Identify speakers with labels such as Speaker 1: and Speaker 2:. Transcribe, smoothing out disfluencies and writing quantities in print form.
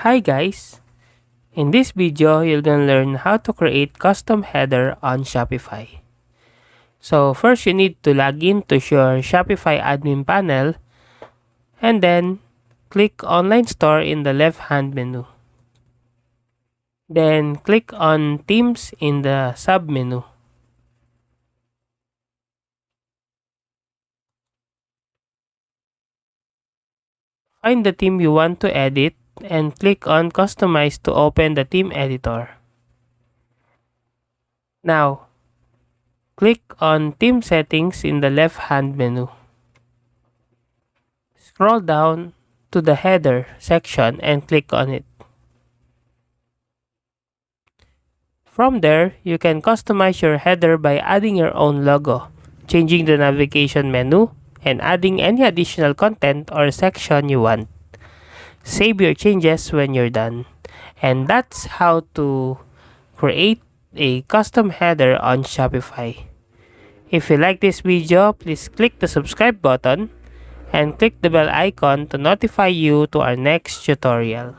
Speaker 1: Hi guys! In this video, you're gonna learn how to create custom header on Shopify. So first you need to log in to your Shopify admin panel and then click Online Store in the left-hand menu. Then click on Themes in the sub-menu. Find the theme you want to edit and click on Customize to open the theme editor. Now, click on Theme Settings in the left-hand menu. Scroll down to the header section and click on it. From there, you can customize your header by adding your own logo, changing the navigation menu, and adding any additional content or section you want. Save your changes when you're done. And that's how to create a custom header on Shopify. If you like this video, please click the subscribe button and click the bell icon to notify you to our next tutorial.